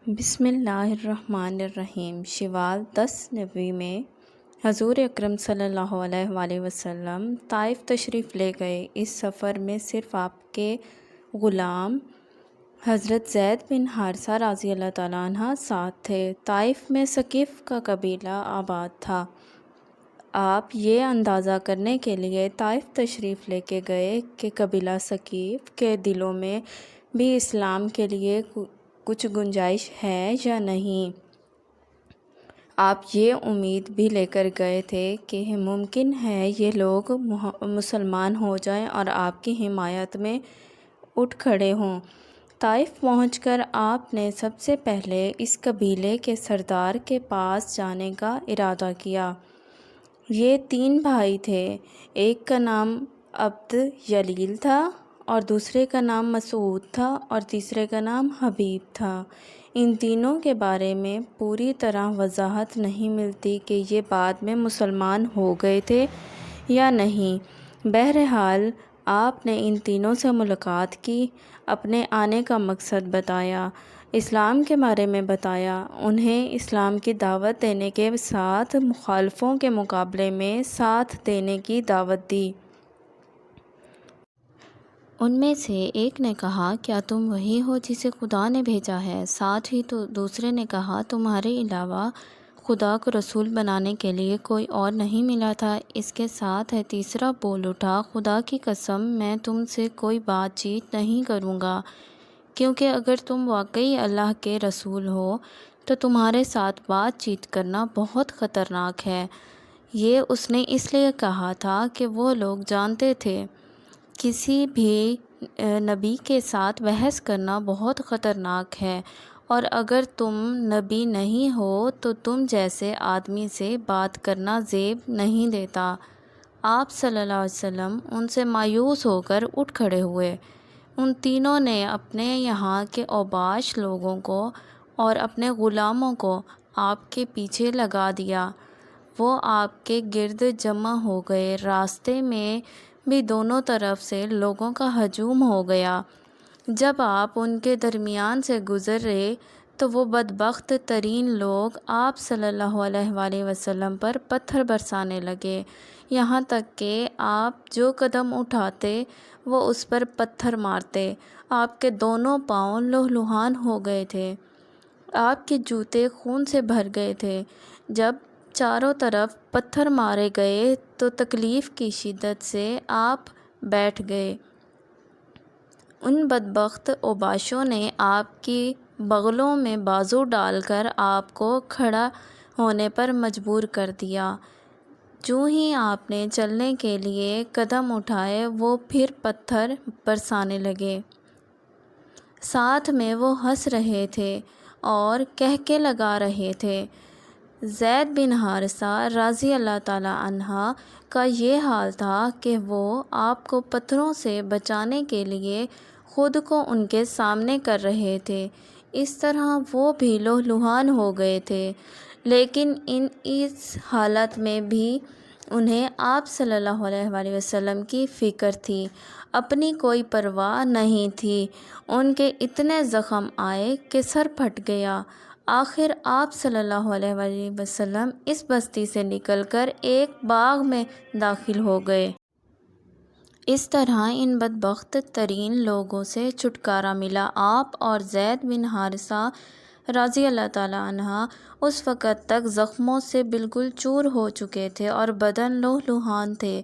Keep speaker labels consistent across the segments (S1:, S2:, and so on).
S1: بسم اللہ الرحمن الرحیم۔ شوال 10 نبوی میں حضور اکرم صلی اللہ علیہ وآلہ وسلم طائف تشریف لے گئے۔ اس سفر میں صرف آپ کے غلام حضرت زید بن حارثہ رضی اللہ تعالیٰ عنہ ساتھ تھے۔ طائف میں ثقیف کا قبیلہ آباد تھا۔ آپ یہ اندازہ کرنے کے لیے طائف تشریف لے کے گئے کہ قبیلہ ثقیف کے دلوں میں بھی اسلام کے لیے کچھ گنجائش ہے یا نہیں۔ آپ یہ امید بھی لے کر گئے تھے کہ ممکن ہے یہ لوگ مسلمان ہو جائیں اور آپ کی حمایت میں اٹھ کھڑے ہوں۔ طائف پہنچ کر آپ نے سب سے پہلے اس قبیلے کے سردار کے پاس جانے کا ارادہ کیا۔ یہ 3 بھائی تھے، ایک کا نام عبد یلیل تھا اور دوسرے کا نام مسعود تھا اور تیسرے کا نام حبیب تھا۔ ان تینوں کے بارے میں پوری طرح وضاحت نہیں ملتی کہ یہ بعد میں مسلمان ہو گئے تھے یا نہیں۔ بہرحال آپ نے ان تینوں سے ملاقات کی، اپنے آنے کا مقصد بتایا، اسلام کے بارے میں بتایا، انہیں اسلام کی دعوت دینے کے ساتھ مخالفوں کے مقابلے میں ساتھ دینے کی دعوت دی۔ ان میں سے ایک نے کہا، کیا تم وہی ہو جسے خدا نے بھیجا ہے؟ ساتھ ہی تو دوسرے نے کہا، تمہارے علاوہ خدا کو رسول بنانے کے لیے کوئی اور نہیں ملا تھا۔ اس کے ساتھ تیسرا بول اٹھا، خدا کی قسم میں تم سے کوئی بات چیت نہیں کروں گا، کیونکہ اگر تم واقعی اللہ کے رسول ہو تو تمہارے ساتھ بات چیت کرنا بہت خطرناک ہے۔ یہ اس نے اس لیے کہا تھا کہ وہ لوگ جانتے تھے کسی بھی نبی کے ساتھ بحث کرنا بہت خطرناک ہے، اور اگر تم نبی نہیں ہو تو تم جیسے آدمی سے بات کرنا زیب نہیں دیتا۔ آپ صلی اللہ علیہ وسلم ان سے مایوس ہو کر اٹھ کھڑے ہوئے۔ ان تینوں نے اپنے یہاں کے اوباش لوگوں کو اور اپنے غلاموں کو آپ کے پیچھے لگا دیا۔ وہ آپ کے گرد جمع ہو گئے۔ راستے میں بھی دونوں طرف سے لوگوں کا ہجوم ہو گیا۔ جب آپ ان کے درمیان سے گزرے تو وہ بدبخت ترین لوگ آپ صلی اللہ علیہ وآلہ وسلم پر پتھر برسانے لگے، یہاں تک کہ آپ جو قدم اٹھاتے وہ اس پر پتھر مارتے۔ آپ کے دونوں پاؤں لہلہان ہو گئے تھے، آپ کے جوتے خون سے بھر گئے تھے۔ جب چاروں طرف پتھر مارے گئے تو تکلیف کی شدت سے آپ بیٹھ گئے۔ ان بدبخت اوباشوں نے آپ کی بغلوں میں بازو ڈال کر آپ کو کھڑا ہونے پر مجبور کر دیا۔ جوں ہی آپ نے چلنے کے لیے قدم اٹھائے وہ پھر پتھر برسانے لگے۔ ساتھ میں وہ ہنس رہے تھے اور قہقہے لگا رہے تھے۔ زید بن حارثہ رضی اللہ تعالیٰ عنہ کا یہ حال تھا کہ وہ آپ کو پتھروں سے بچانے کے لیے خود کو ان کے سامنے کر رہے تھے۔ اس طرح وہ بھی لہلہان ہو گئے تھے، لیکن اس حالت میں بھی انہیں آپ صلی اللہ علیہ وآلہ وسلم کی فکر تھی، اپنی کوئی پرواہ نہیں تھی۔ ان کے اتنے زخم آئے کہ سر پھٹ گیا۔ آخر آپ صلی اللہ علیہ وآلہ وسلم اس بستی سے نکل کر ایک باغ میں داخل ہو گئے۔ اس طرح ان بدبخت ترین لوگوں سے چھٹکارا ملا۔ آپ اور زید بن حارثہ رضی اللہ تعالیٰ عنہ اس وقت تک زخموں سے بالکل چور ہو چکے تھے اور بدن لہلہان تھے۔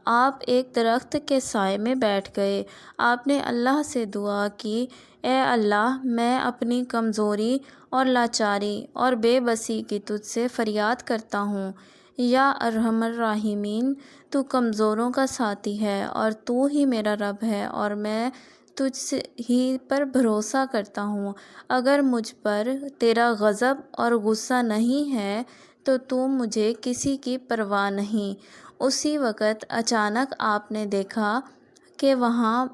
S1: آپ ایک درخت کے سائے میں بیٹھ گئے۔ آپ نے اللہ سے دعا کی، اے اللہ، میں اپنی کمزوری اور لاچاری اور بے بسی کی تجھ سے فریاد کرتا ہوں۔ یا ارحم الراحمین، تو کمزوروں کا ساتھی ہے اور تو ہی میرا رب ہے اور میں تجھ ہی پر بھروسہ کرتا ہوں۔ اگر مجھ پر تیرا غضب اور غصہ نہیں ہے تو مجھے کسی کی پرواہ نہیں۔ اسی وقت اچانک آپ نے دیکھا کہ وہاں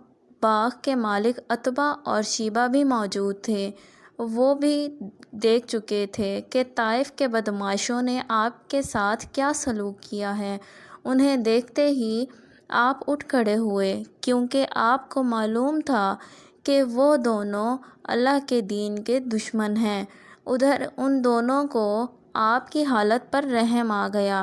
S1: باغ کے مالک عتبہ اور شیبہ بھی موجود تھے۔ وہ بھی دیکھ چکے تھے کہ طائف کے بدمعاشوں نے آپ کے ساتھ کیا سلوک کیا ہے۔ انہیں دیکھتے ہی آپ اٹھ کھڑے ہوئے، کیونکہ آپ کو معلوم تھا کہ وہ دونوں اللہ کے دین کے دشمن ہیں۔ ادھر ان دونوں کو آپ کی حالت پر رحم آ گیا۔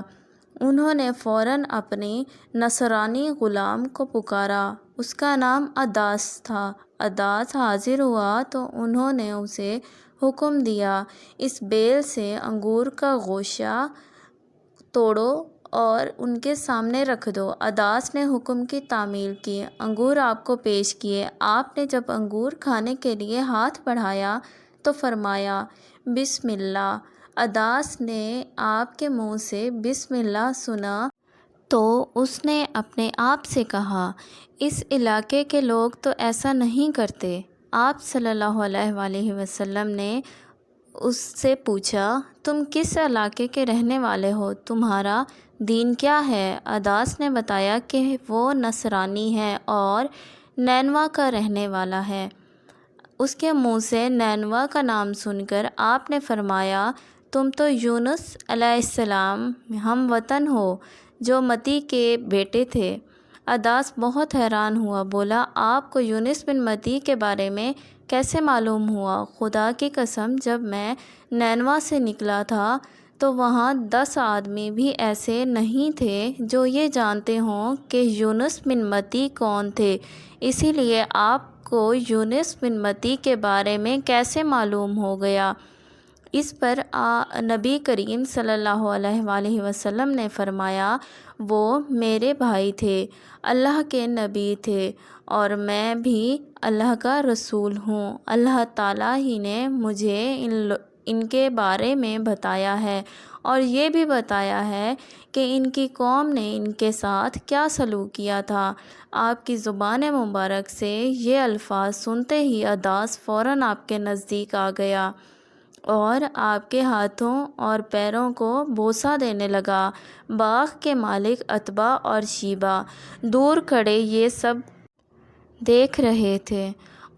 S1: انہوں نے فوراً اپنی نصرانی غلام کو پکارا۔ اس کا نام عداس تھا۔ عداس حاضر ہوا تو انہوں نے اسے حکم دیا، اس بیل سے انگور کا گوشہ توڑو اور ان کے سامنے رکھ دو۔ عداس نے حکم کی تعمیل کی، انگور آپ کو پیش کیے۔ آپ نے جب انگور کھانے کے لیے ہاتھ بڑھایا تو فرمایا بسم اللہ۔ عداس نے آپ کے منہ سے بسم اللہ سنا تو اس نے اپنے آپ سے کہا، اس علاقے کے لوگ تو ایسا نہیں کرتے۔ آپ صلی اللہ علیہ وآلہ وسلم نے اس سے پوچھا، تم کس علاقے کے رہنے والے ہو؟ تمہارا دین کیا ہے؟ عداس نے بتایا کہ وہ نصرانی ہے اور نینوا کا رہنے والا ہے۔ اس کے منہ سے نینوا کا نام سن کر آپ نے فرمایا، تم تو یونس علیہ السلام ہم وطن ہو جو متی کے بیٹے تھے۔ عداس بہت حیران ہوا، بولا آپ کو یونس بن متی کے بارے میں کیسے معلوم ہوا؟ خدا کی قسم، جب میں نینوا سے نکلا تھا تو وہاں 10 آدمی بھی ایسے نہیں تھے جو یہ جانتے ہوں کہ یونس بن متی کون تھے، اسی لیے آپ کو یونس بن متی کے بارے میں کیسے معلوم ہو گیا؟ اس پر نبی کریم صلی اللہ علیہ وآلہ وسلم نے فرمایا، وہ میرے بھائی تھے، اللہ کے نبی تھے اور میں بھی اللہ کا رسول ہوں۔ اللہ تعالیٰ ہی نے مجھے ان کے بارے میں بتایا ہے اور یہ بھی بتایا ہے کہ ان کی قوم نے ان کے ساتھ کیا سلوک کیا تھا۔ آپ کی زبان مبارک سے یہ الفاظ سنتے ہی عداس فوراً آپ کے نزدیک آ گیا اور آپ کے ہاتھوں اور پیروں کو بوسہ دینے لگا۔ باغ کے مالک عتبہ اور شیبہ دور کھڑے یہ سب دیکھ رہے تھے۔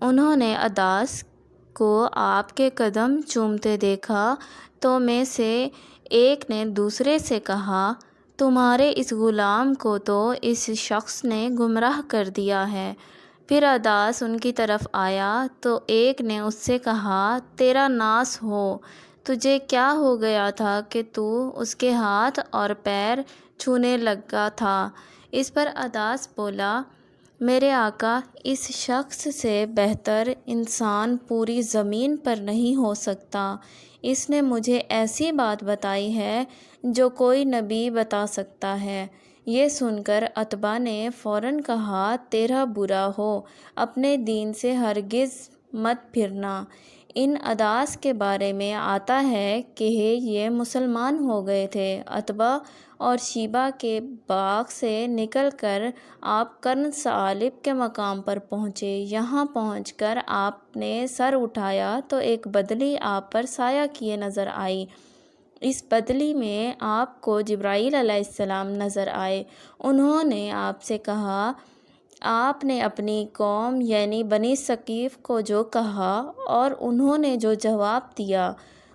S1: انہوں نے عداس کو آپ کے قدم چومتے دیکھا تو میں سے ایک نے دوسرے سے کہا، تمہارے اس غلام کو تو اس شخص نے گمراہ کر دیا ہے۔ پھر عداس ان کی طرف آیا تو ایک نے اس سے کہا، تیرا ناس ہو، تجھے کیا ہو گیا تھا کہ تو اس کے ہاتھ اور پیر چھونے لگا تھا؟ اس پر عداس بولا، میرے آقا، اس شخص سے بہتر انسان پوری زمین پر نہیں ہو سکتا۔ اس نے مجھے ایسی بات بتائی ہے جو کوئی نبی بتا سکتا ہے۔ یہ سن کر عتبہ نے فوراً کہا، تیرا برا ہو، اپنے دین سے ہرگز مت پھرنا۔ ان عداس کے بارے میں آتا ہے کہ یہ مسلمان ہو گئے تھے۔ عتبہ اور شیبہ کے باغ سے نکل کر آپ قرن ثعالب کے مقام پر پہنچے۔ یہاں پہنچ کر آپ نے سر اٹھایا تو ایک بدلی آپ پر سایہ کیے نظر آئی۔ اس بدلی میں آپ کو جبرائیل علیہ السلام نظر آئے۔ انہوں نے آپ سے کہا، آپ نے اپنی قوم یعنی بنی ثقیف کو جو کہا اور انہوں نے جو جواب دیا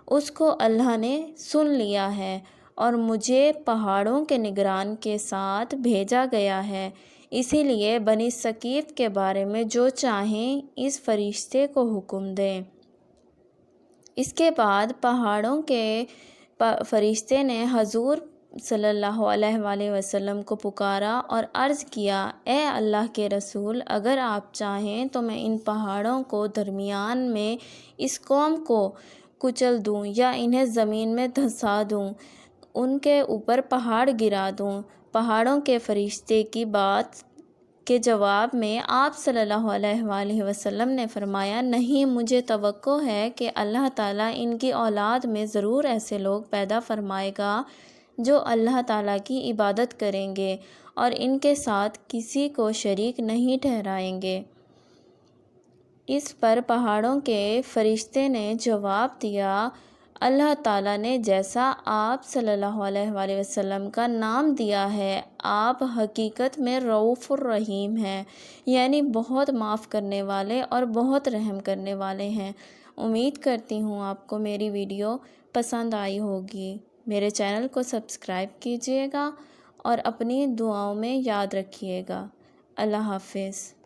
S1: اس کو اللہ نے سن لیا ہے اور مجھے پہاڑوں کے نگران کے ساتھ بھیجا گیا ہے، اسی لیے بنی ثقیف کے بارے میں جو چاہیں اس فرشتے کو حکم دیں۔ اس کے بعد پہاڑوں کے فرشتے نے حضور صلی اللہ علیہ وآلہ وسلم کو پکارا اور عرض کیا، اے اللہ کے رسول، اگر آپ چاہیں تو میں ان پہاڑوں کو درمیان میں اس قوم کو کچل دوں یا انہیں زمین میں دھنسا دوں، ان کے اوپر پہاڑ گرا دوں۔ پہاڑوں کے فرشتے کی بات کے جواب میں آپ صلی اللہ علیہ وآلہ وسلم نے فرمایا، نہیں، مجھے توقع ہے کہ اللہ تعالیٰ ان کی اولاد میں ضرور ایسے لوگ پیدا فرمائے گا جو اللہ تعالیٰ کی عبادت کریں گے اور ان کے ساتھ کسی کو شریک نہیں ٹھہرائیں گے۔ اس پر پہاڑوں کے فرشتے نے جواب دیا، اللہ تعالیٰ نے جیسا آپ صلی اللہ علیہ وآلہ وسلم کا نام دیا ہے، آپ حقیقت میں رؤوف الرحیم ہیں، یعنی بہت معاف کرنے والے اور بہت رحم کرنے والے ہیں۔ امید کرتی ہوں آپ کو میری ویڈیو پسند آئی ہوگی۔ میرے چینل کو سبسکرائب کیجیے گا اور اپنی دعاؤں میں یاد رکھیے گا۔ اللہ حافظ۔